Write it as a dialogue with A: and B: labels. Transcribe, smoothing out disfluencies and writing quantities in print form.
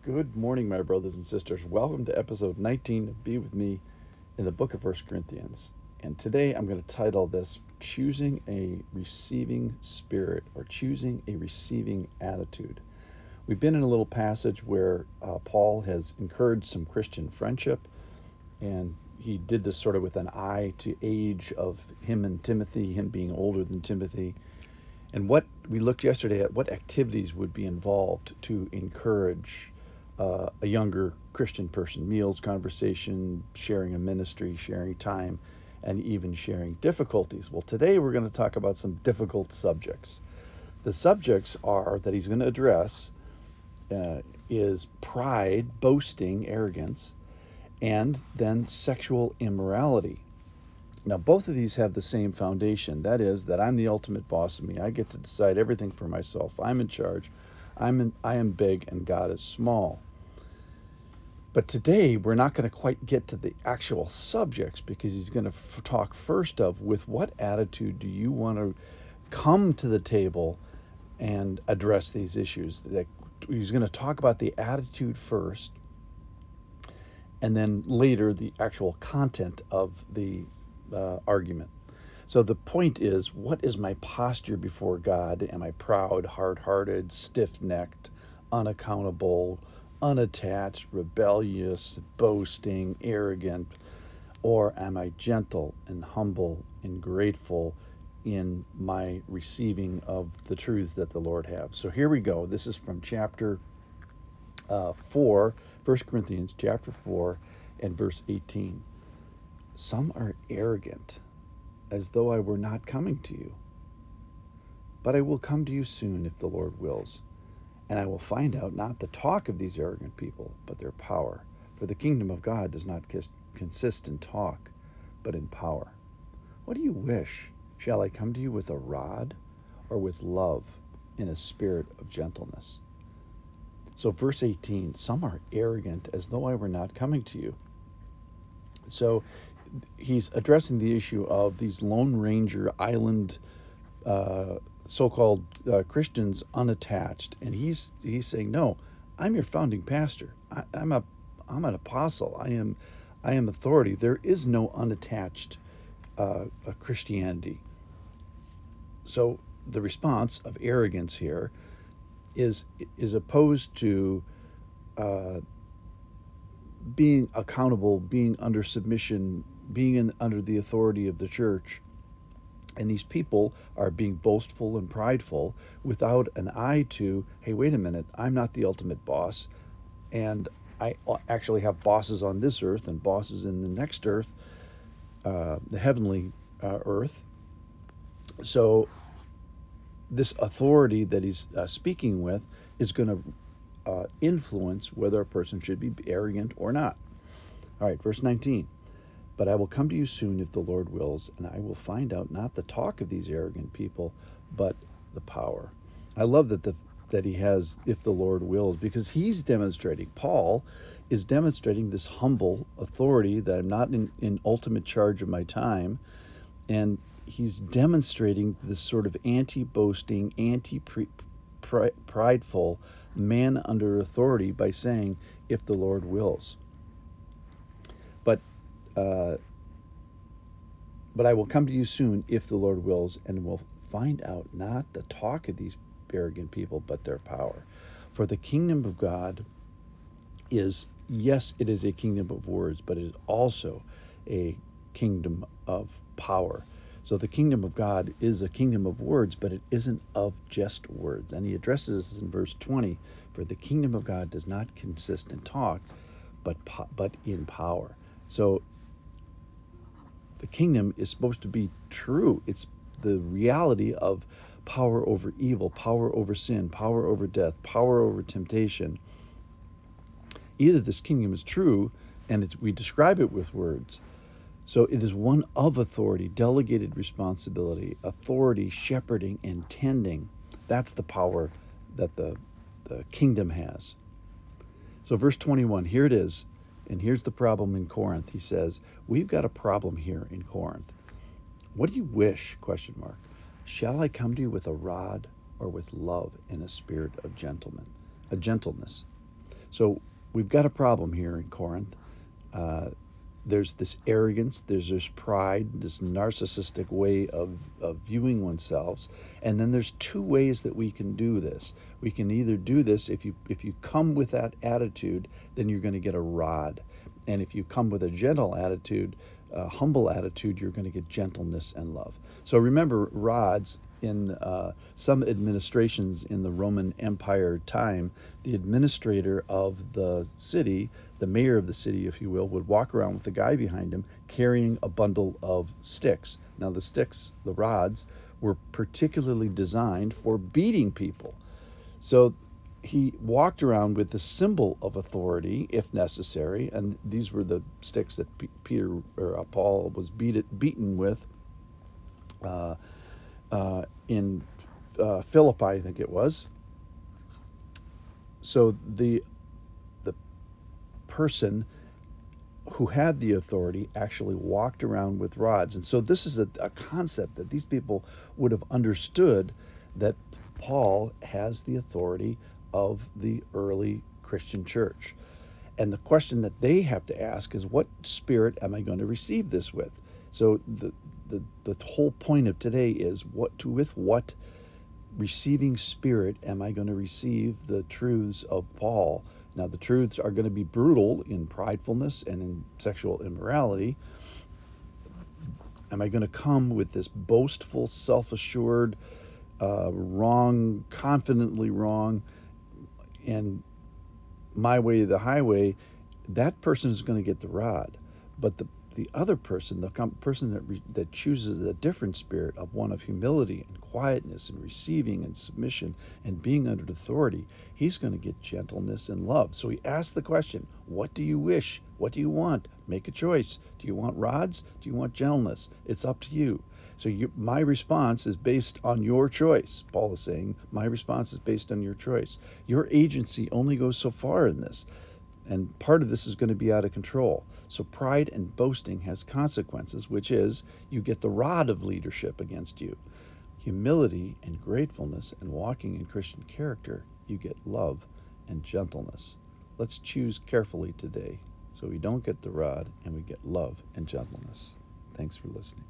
A: Good morning, my brothers and sisters. Welcome to episode 19 of Be With Me in the book of 1 Corinthians. And today I'm going to title this Choosing a Receiving Spirit, or Choosing a Receiving Attitude. We've been in a little passage where Paul has encouraged some Christian friendship, and he did this sort of with an eye to age of him and Timothy, him being older than Timothy. And what we looked yesterday at, what activities would be involved to encourage a younger Christian person: meals, conversation, sharing a ministry, sharing time, and even sharing difficulties. Well, today we're going to talk about some difficult subjects. The subjects are that he's going to address is pride, boasting, arrogance, and then sexual immorality. Now, both of these have the same foundation. That is, that I'm the ultimate boss of me. I get to decide everything for myself. I'm in charge. I am big and God is small. But today, we're not going to quite get to the actual subjects, because he's going to talk first of, with what attitude do you want to come to the table and address these issues? He's going to talk about the attitude first, and then later the actual content of the argument. So the point is, what is my posture before God? Am I proud, hard-hearted, stiff-necked, unaccountable, unattached, rebellious, boasting, arrogant? Or am I gentle and humble and grateful in my receiving of the truth that the Lord has? So here we go. This is from chapter 4, 1 Corinthians chapter 4 and verse 18. Some are arrogant, as though I were not coming to you. But I will come to you soon, if the Lord wills, and I will find out not the talk of these arrogant people, but their power. For the kingdom of God does not consist in talk, but in power. What do you wish? Shall I come to you with a rod, or with love, in a spirit of gentleness? So verse 18, some are arrogant, as though I were not coming to you. So he's addressing the issue of these Lone Ranger island so-called Christians, unattached, and he's saying, no, I'm your founding pastor. I'm an apostle. I am authority. There is no unattached Christianity. So the response of arrogance here is opposed to being accountable, being under submission, being under the authority of the church. And these people are being boastful and prideful without an eye to, hey, wait a minute, I'm not the ultimate boss, and I actually have bosses on this earth and bosses in the next earth, the heavenly earth. So this authority that he's speaking with is going to influence whether a person should be arrogant or not. All right, verse 19. But I will come to you soon, if the Lord wills, and I will find out not the talk of these arrogant people, but the power. I love that he has, if the Lord wills, because he's demonstrating, Paul is demonstrating this humble authority, that I'm not in ultimate charge of my time, and he's demonstrating this sort of anti-boasting, anti-prideful man under authority by saying, if the Lord wills. But I will come to you soon, if the Lord wills, and will find out not the talk of these arrogant people, but their power. For the kingdom of God is, yes, it is a kingdom of words, but it is also a kingdom of power. So the kingdom of God is a kingdom of words, but it isn't of just words. And he addresses this in verse 20. For the kingdom of God does not consist in talk, but in power. So the kingdom is supposed to be true. It's the reality of power over evil, power over sin, power over death, power over temptation. Either this kingdom is true, and we describe it with words. So it is one of authority, delegated responsibility, authority, shepherding, and tending. That's the power that the kingdom has. So verse 21, here it is. And here's the problem in Corinth. He says, we've got a problem here in Corinth. What do you wish? ? Shall I come to you with a rod, or with love and a spirit of gentleness? So we've got a problem here in Corinth. There's this arrogance, there's this pride, this narcissistic way of viewing oneself, and then there's two ways that we can do this. We can either do this, if you come with that attitude, then you're going to get a rod, and if you come with a gentle attitude, a humble attitude, you're going to get gentleness and love. So remember, rods in some administrations in the Roman Empire time, the administrator of the city, the mayor of the city, if you will, would walk around with the guy behind him carrying a bundle of sticks. Now the sticks, the rods, were particularly designed for beating people. So he walked around with the symbol of authority, if necessary, and these were the sticks that Paul was beaten with in Philippi, I think it was. So the person who had the authority actually walked around with rods. And so this is a concept that these people would have understood, that Paul has the authority of the early Christian church. And the question that they have to ask is, what spirit am I going to receive this with? So the whole point of today is, with what receiving spirit am I going to receive the truths of Paul? Now, the truths are going to be brutal in pridefulness and in sexual immorality. Am I going to come with this boastful, self-assured, wrong, confidently wrong, and my way or the highway? That person is going to get the rod. But the other person, the person that chooses a different spirit, of one of humility and quietness and receiving and submission and being under authority, he's going to get gentleness and love. So he asks the question, what do you wish? What do you want? Make a choice. Do you want rods? Do you want gentleness? It's up to you. So my response is based on your choice. Paul is saying, my response is based on your choice. Your agency only goes so far in this. And part of this is going to be out of control. So pride and boasting has consequences, which is you get the rod of leadership against you. Humility and gratefulness and walking in Christian character, you get love and gentleness. Let's choose carefully today so we don't get the rod and we get love and gentleness. Thanks for listening.